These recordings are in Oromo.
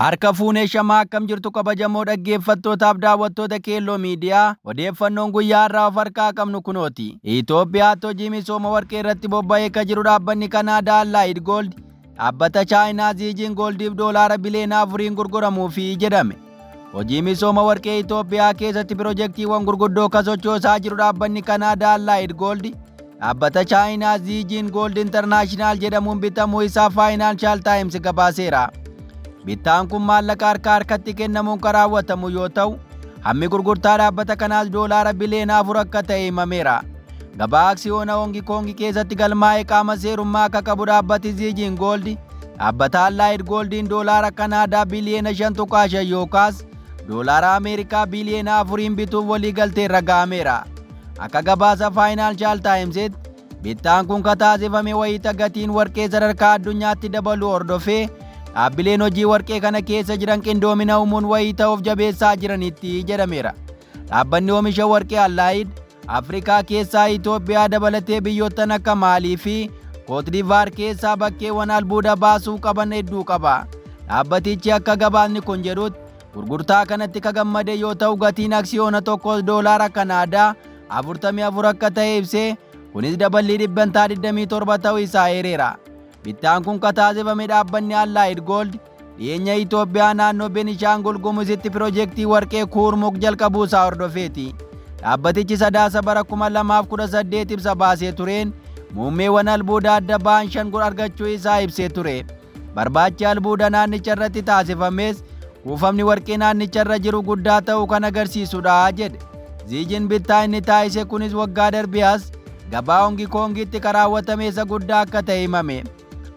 Harka fuunee shamaa akkam jirtu kabajamoo dhaggeeffattootaaf daawwattoota Keelloo Miidiyaa odeeffannoon guyyaa irraa of harkaa qabnu kunooti. Itoophiyaatti hojii misooma warqee irratti bobba'ee kan jiru dhaabbanni Kanaadaa Allied Gold dhaabbata Chaayinaa Zijin Goldiif doolaara biliyoona 4 gurguramuufi jedhame. Hojii misooma warqee Itoophiyaa keessatti piroojeektiiwwan gurguddoo kan sochoosaa jiru dhaabbanni Kanaadaa Allied Gold dhaabbata Chaayinaa Zijin Gold International jedhamuun bitamuu isaa Financial Times gabaaseera. Bittaan kun maallaqa harkatti kennamuun kan raawwatamu yoo ta'u, hammi gurgurtaa dhaabbata kanaas doolaara biliyoona 4 akka ta'e himameera. Gabaa aksiyoona Hongi Kongi keessatti galmaa'ee qaama seerummaa akka qabu dhaabbati Zijin Gold dhaabbata Allied Goldiin doolaara Kanaadaa biliyoona 5.5 yookaas doolaara Ameerikaa biliyoona 4 bituuf walii galteerra ga'ameera. Akka gabaasa Financial Timesitti bittaan kun kan taasifame wayita gatiin warqee sadarkaa addunyaatti dabaluu hordofee dhaabbileen hojii warqee kana keessa jiran qindoomina uumuun wayita of jabeessaa jiranitti jedhameera. Dhaabbanni oomisha warqee Allied Afrikaa keessaa Itoophiyaa dabalatee biyyoottan akka Maalii fi Kootdivaar keessaa bakkeewwan albuuda baasuu qaban hedduu qaba. Dhaabbatichi akka gabaasni kun jedhutti gurgurtaa kanatti kan gammade yoo ta'u, gatiin aksiyoona tokkos doolaara Kanaadaa 44 akka ta'e ibsee kunis daballii dhibbantaa 27 ta'uu isaa eereera. Bittaan kun kan taasifame dhaabbanni Allied Gold dhiyeenya Itoophiyaa naannoo Beenishaangul Gumuzitti piroojeektii warqee Kurmuk jalqabuu isaa hordofeeti. Dhaabbatichi sadaasa bara 2018 ibsa baasee tureen muummeewwan albuuda adda ba'an 5 argachuu isaa ibsee ture. Barbaachi albuuda naannicha irratti taasifames kuufamni warqee naannicha irra jiru guddaa ta'uu kan agarsiisudha jedhe. Zijin bittaa inni taasise kunis waggaa darbiyaas gabaa Hongi Kongitti kan raawwatame isa guddaa akka ta'e himame.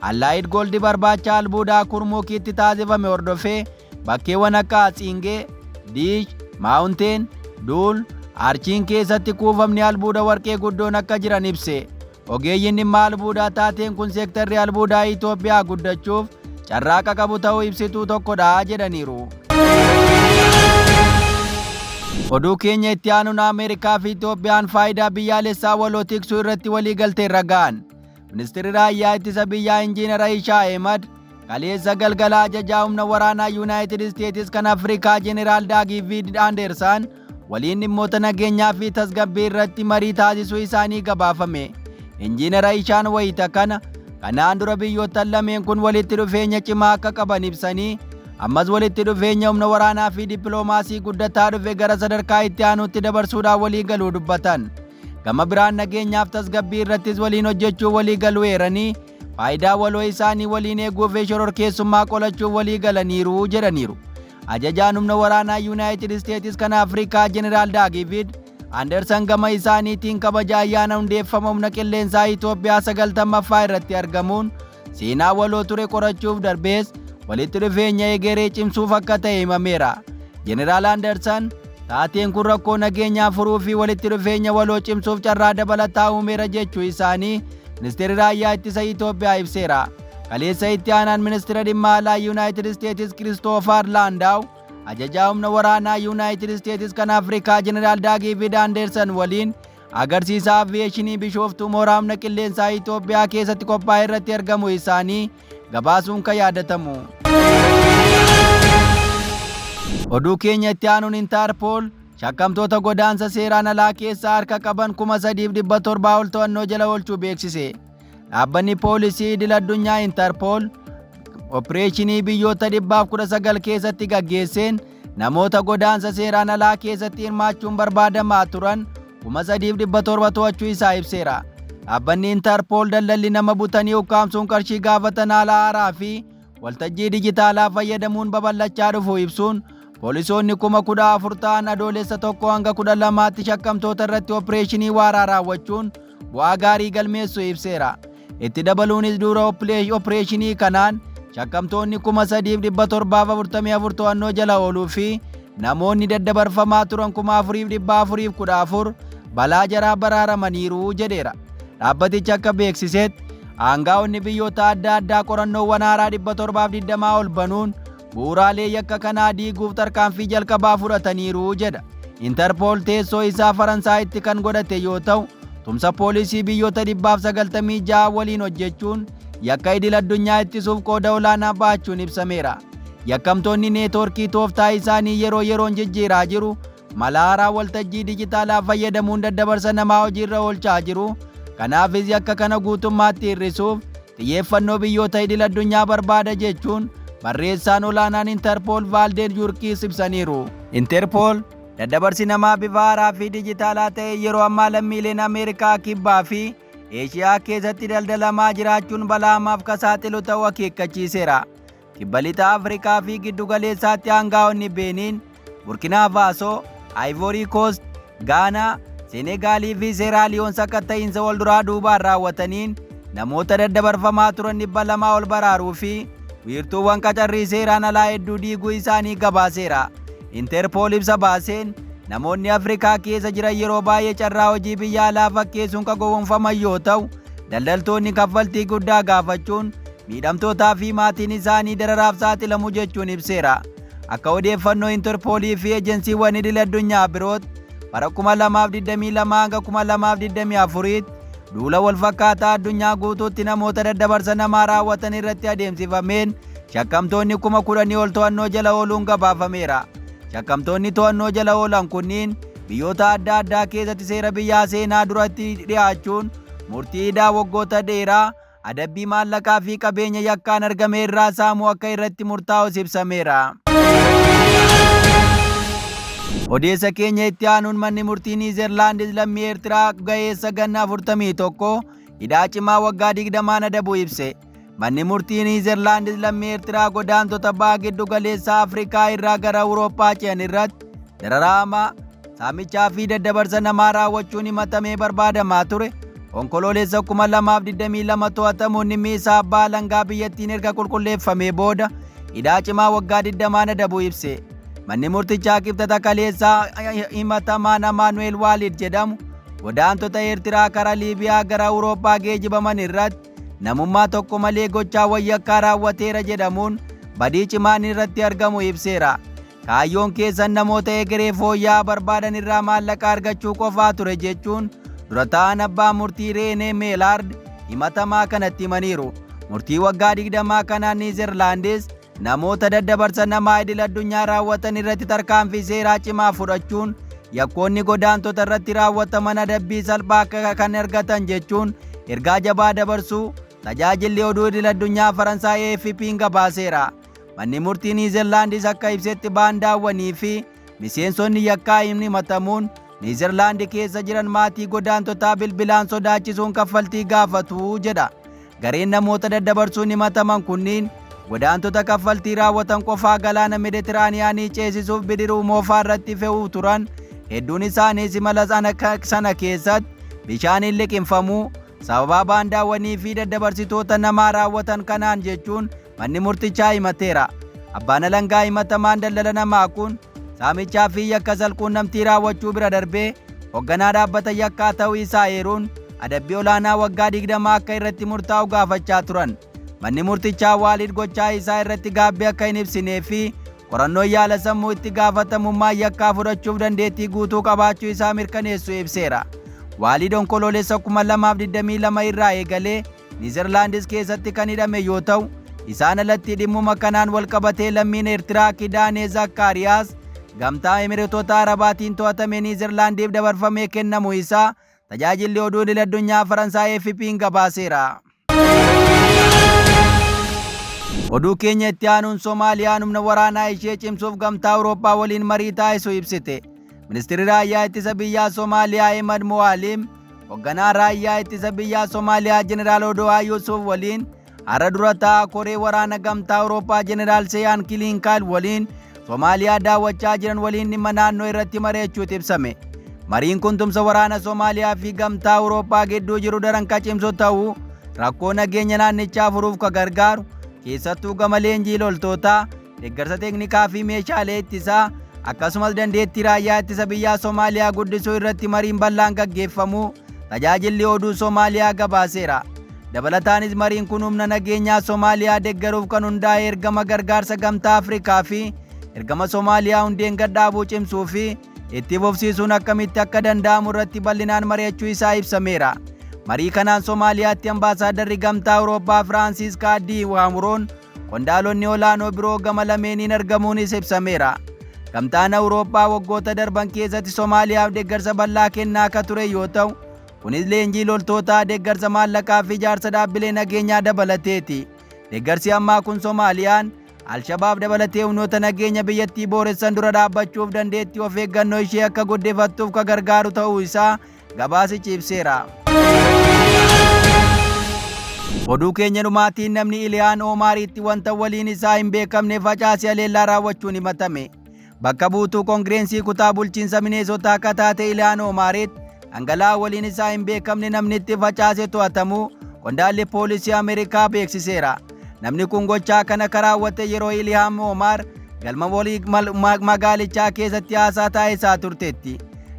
Allied Gold barbaacha albuudaa Kurmukitti taasifame hordofee bakkeewwan akka Atsiingee, Diish, Maawunteen, Duul, Archiin keessatti kuufamni albuuda warqee guddoon akka jiran ibse. Ogeeyyiin dhimma albuudaa taateen kun seektarri albuudaa Itoophiyaa guddachuuf carraaqa qabu ta'uu ibsituu tokkodha jedhaniiru. Oduu keenya itti aanuun Ameerikaa fi Itoophiyaan faayidaa biyyaalessaa waloo tiksuu irratti walii galteerra ga'an. Ministeerri raayyaa ittisa biyyaa Injiinar Aishaa Ahmad kaleessa galgala ajajaa humna waraanaa Yuunaayitid Isteetsi kan Afrikaa Jeneraal Daagiivid Andersaan waliin dhimmoota nageenyaa fi tasgabbii irratti marii taasisuu isaanii gabaafame. Injiinar Aishaan wayita kanaan dura biyyoottan lameen kun walitti dhufeenya cimaa akka qaban ibsanii ammas walitti dhufeenya humna waraanaa fi dippiloomaasii guddataa dhufe gara sadarkaa itti aanutti dabarsuudhaan walii galuu dubbatan. Gama biraan nageenyaaf tasgabbii irrattis waliin hojjechuu walii galuu eeranii faayidaa waloo isaanii waliin eeguuf shororkeessummaa qolachuuf walii galaniiru jedhaniiru. Ajajaan humna waraanaa Yuunaayitid Isteetsi kan Afrikaa Jeneraal Daagiivid Andersan gama isaaniitiin kabaja ayyaana hundeeffama humna qilleensaa Itoophiyaa 90ffaa irratti argamuun seenaa waloo ture qorachuuf darbees walitti dhufeenya egeree cimsuuf akka ta'e himameera. Jeneraal Andersan taateen kun rakkoo nageenyaa furuu fi walitti dhufeenya waloo cimsuuf carraa dabalataa uumeera jechuu isaanii ministeerri raayyaa ittisa Itoophiyaa ibseera. Kaleessa itti aanaan ministeera dhimma alaa Yuunaayitid Isteetsi Kiristoofer Laandaaw ajajaa humna waraanaa Yuunaayitid Isteetsi kan Afrikaa Jeneraal Daagiivid Andersan waliin agarsiisa aviyeeshinii bishooftuu mooraa humna qilleensaa Itoophiyaa keessatti qophaa'e irratti argamuu isaanii gabaasuun kan yaadatamu. Oduu keenya itti aanuun Interpol shakkamtoota godaansa seeraan alaa keessaa harka qaban 3,700 ol to'annoo jala oolchuu beeksise. Dhaabbanni poolisii idil addunyaa Interpol opereeshinii biyyoota 119 keessatti gaggeesseen namoota godaansa seeraan alaa keessatti hirmaachuun barbaadamaa turan 3,700 to'achuu isaa ibseera. Dhaabbanni Interpol daldalli nama butanii ukkaamsuun qarshii gaafatan haala haaraa fi waltajjii dijitaalaa fayyadamuun babal'achaa dhufu ibsuun poolisoonni 14,000 ta'an adoolessa 1 hanga 12tti shakkamtoota irratti opereeshinii waaraa raawwachuun bu'aa gaarii galmeessuu ibseera. Itti dabaluunis dura opereeshinii kanaan shakkamtoonni 3,744 to'annoo jala ooluu fi namoonni daddabarfamaa turan 4,414 balaa jaraa baraaramaniiru jedheera. Dhaabbatichi akka beeksisetti aangaa'onni biyyoota adda addaa qorannoowwan haaraa 720 ol banuun bu'uuraalee yakka kanaa diiguuf tarkaanfii jalqabaa fudhataniiru jedha. Interpol teessoo isaa Faransaayitti kan godhate yoo ta'u, tumsa poolisii biyyoota 196 waliin hojjechuun yakka idil addunyaa ittisuuf qooda olaanaa baachuun ibsameera. yakkamtoonni neetwoorkii tooftaa isaanii yeroo yeroon jijjiiraa jiru. Mala haaraa waltajjii dijitaalaa fayyadamuun daddabarsa namaa hojiirra oolchaa jiru. Kanaafis yakka kana guutummaatti hir'isuuf xiyyeeffannoo biyyoota idil addunyaa barbaada jechuun barreessaan olaanaan Interpol Vaaldeer Yurkiis ibsaniiru. Interpol daddabarsi namaa bifa haaraa fi dijitaalaa ta'e yeroo ammaa lammiileen Ameerikaa kibbaa fi Eeshiyaa keessatti daldalamaa jiraachuun balaa hamaaf saaxilu ta'uu akeekkachiiseera. Kibba lixa Afrikaa fi giddu galeessaatti aangaa'onni Beeniin, Burkina Faso, Ivory Coast, Gaanaa, Senegaalii fi Seeraaliyoon sakatta'iinsa wal duraa duubaan raawwataniin namoota daddabarfamaa turan 200 ol baraaruu fi wiirtuuwwan qacarrii seeraan alaa hedduu diiguu isaanii gabaaseera. Interpol ibsa baaseen namoonni Afrikaa keessa jiran yeroo baay'ee carraa hojii biyya alaa fakkeessuun gowwoomfaman yoo ta'u, daldaltoonni kaffaltii guddaa gaafachuun miidhamtootaa fi maatiin isaanii dararaaf saaxilamu jechuun ibseera. Akka odeeffannoo Interpolii fi ejensiiwwan idil addunyaa birootti bara 2022 hanga 2024 duula wal fakkaataa addunyaa guutuutti namoota daddabarsa namaa raawwatan irratti adeemsifameen shakkamtoonni 10,000 ol to'annoo jala ooluun gabaafameera. Shakkamtoonni to'annoo jala oolan kunniin biyyoota adda addaa keessatti seera biyyaa seenaa duratti dhiyaachuun murtii hidhaa waggoota dheeraa, adabbii maallaqaa fi qabeenya yakkaan argame irraa saamuu akka irratti murtaa'us ibsameera. Odeessa keenya itti aanuun manni murtii Niizerlaandis lammii Eertiraa ga'eessa ganna 41 hidhaa cimaa waggaa 20 adabuu ibse. Manni murtii Niizerlaandis lammii Eertiraa godaantota baha giddu galeessa Afrikaa irraa gara Awurooppaa ce'an irratti dararama, saamichaa fi daddabarsa namaa raawwachuun himatamee barbaadamaa ture. Onkoloolessa 2022 to'atamuun dhimmi isaa abbaa alangaa biyyattiin erga qulqulleeffamee booda hidhaa cimaa waggaa 20 adabuu ibse. Manni murtichaa kibxata kaleessaa himatamaan Amaanu'eel Waaliid jedhamu godaantota Eertiraa karaa Liibiyaa gara Awurooppaa geejibaman irratti namummaa tokko malee gochaa wayyakkaa raawwateera jedhamuun badii cimaan irratti argamu ibseera. Kaayyoon keessan namoota egeree fooyya'aa barbaadan irraa maallaqa argachuu qofaa ture jechuun dura ta'an abbaa murtii Reenee Meelaard himatamaa kanatti himaniiru. Murtii waggaa 20 kanaan Niizerlaandis namoota daddabarsa namaa idil addunyaa raawwatan irratti tarkaanfii seeraa cimaa fudhachuun yakkoonni godaantota irratti raawwataman adabbii salphaa kan argatan jechuun ergaa jabaa dabarsuu tajaajilli oduu idil addunyaa Faransaay AFP'n gabaaseera. Manni murtii Niizerlaandis akka ibsetti baandaawwanii fi miseensonni yakkaa himatamuun Niizerlaandi keessa jiran maatii godaantotaa bilbilaan sodaachisuun kaffaltii gaafatu jedha. Gareen namoota daddabarsuun himataman kunniin godaantota kaffaltii raawwatan qofaa galaana Meeditiraaniyaanii ceesisuuf bidiruu moofaa irratti fe'uu turan. Hedduun isaaniis imala sana keessatti bishaaniin liqimfamuu sababa baandaawwanii fi daddabarsitoota namaa raawwatan kanaan jechuun manni murtichaa himateera. Abbaan alangaa himatamaan daldala namaa kun saamichaa fi yakka salquunnamtii raawwachuu bira darbee hoogganaa dhaabbata yakkaa ta'uu isaa eeruun adabbii olaanaa waggaa 20 akka irratti murtaa'u gaafachaa turan. Manni murtichaa Waaliid gochaa isaa irratti gaabbii akka hin ibsinee fi qorannoo yaala sammuu itti gaafatamummaa yakkaa fudhachuuf dandeettii guutuu qabaachuu isaa mirkaneessu ibseera. Waaliid onkoloolessa 2022 irraa eegalee Niizerlaandis keessatti kan hidhame yoo ta'u, isaan alatti dhimmuma kanaan wal qabatee lammiin Eertiraa Kidaanee Zakkaariyaas gamtaa Emireetota Arabaatiin to'atame Niizerlaandiif dabarfamee kennamuu isaa tajaajilli oduu idil addunyaa Faransaay AFP'n gabaaseera. Oduu keenya itti aanuun Soomaaliyaan humna waraanaa ishee cimsuuf gamtaa Awurooppaa waliin marii taasisuu ibsite. Ministeerri raayyaa ittisa biyyaa Soomaaliyaa Ahmed Mo'aalim hoogganaa raayyaa ittisa biyyaa Soomaaliyaa Jeneraal Odo'aa Yuusuf waliin har'a dura taa'aa koree waraana gamtaa Awurooppaa Jeneraal Seyaan Kilinkaal waliin Soomaaliyaa daawwachaa jiran waliin dhimma naannoo irratti mari'achuutu ibsame. Mariin kun tumsa waraana Soomaaliyaa fi gamtaa Awurooppaa gidduu jiru daran cimsuu ta'uu, rakkoo nageenya naannichaa furuuf gargaaru, keessattuu gama leenjii loltootaa, deeggarsa teeknikaa fi meeshaalee ittisaa akkasumas dandeettii raayyaa ittisa biyyaa Soomaaliyaa guddisuu irratti mariin bal'aan gaggeeffamuu tajaajilli oduu Soomaaliyaa gabaaseera. Dabalataanis mariin kun humna nageenyaa Soomaaliyaa deeggaruuf kan hundaa'e ergama gargaarsa gamtaa Afrikaa fi ergama Soomaaliyaa hundeen gadhaabuu cimsuu fi itti fufsiisuun akkamitti akka danda'amu irratti bal'inaan mari'achuu isaa ibsameera. Marii kanaan Soomaaliyaatti ambaasaaddarri gamtaa Awurooppaa Firaansiis Kaadii Waamuroon qondaalonni olaanoo biroo gama lameeniin argamuunis ibsameera. Gamtaan Awurooppaa waggoota darban keessatti Somaaliyaaf deeggarsa bal'aa kennaa akka ture yoo ta'u, kunis leenjii loltootaa, deeggarsa maallaqaa fi ijaarsa dhaabbilee nageenyaa dabalateeti. Deeggarsi ammaa kun Somaaliyaan Alshabaab dabalatee humnoota nageenya biyyattii booressan dura dhaabbachuuf dandeettii of eeggannoo ishee akka guddifattuuf ka gargaaru ta'uu isaa gabaasichi ibseera. Oduu keenya dhumaatiin namni Iliyaan Omaariitti wanta waliin isaa hin beekamne facaasee haleellaa raawwachuun himatame. Bakka buutuu Koongireensii kutaa bulchiinsa Mineesotaa akka taate Iliyaan Omaariitti dhangala'aa waliin isaa hin beekamne namni itti facaasee to'atamuu qondaalli poolisii Ameerikaa beeksiseera. Namni kun gochaa kana raawwate yeroo Iliyaan Omaar galma walii magaalichaa keessatti haasaa taasisaa turteetti.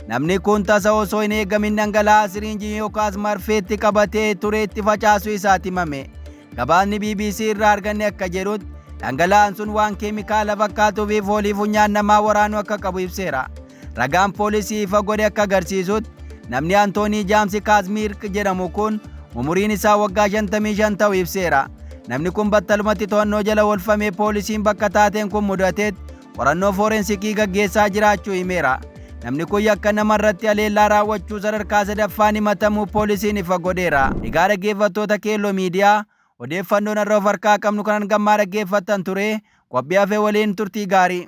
Namni kun tasa osoo hin eegamin dhangala'aa siriinjii yookaas marfeetti qabatee ture itti facaasuu isaati himame. Gabaasni BBC irraa arganne akka jedhutti dhangala'aan sun waan keemikaala fakkaatuu fi foolii funyaan namaa waraanuu akka qabu ibseera. Ragaan poolisii ifa godhe akka agarsiisutti namni Antoonii Jaamsi Kaazmiir jedhamu kun umuriin isaa waggaa 55 ta'uu ibseera. Namni kun battalumatti to'annoo jala oolfamee poolisiin bakka taateen kun mudatetti qorannoo fooreensikii gaggeessaa jiraachuu himeera. Namni kun yakka namarratti haleellaa raawwachuu sadarkaa sadaffaan himatamuu poolisiin ifa godheera. Egaa dhaggeeffattoota Keelloo Miidiyaa odeeffannoon irraa of harkaa qabnu kanan gammaa dhaggeeffattan ture. Qophii hafee waliin turtii gaarii.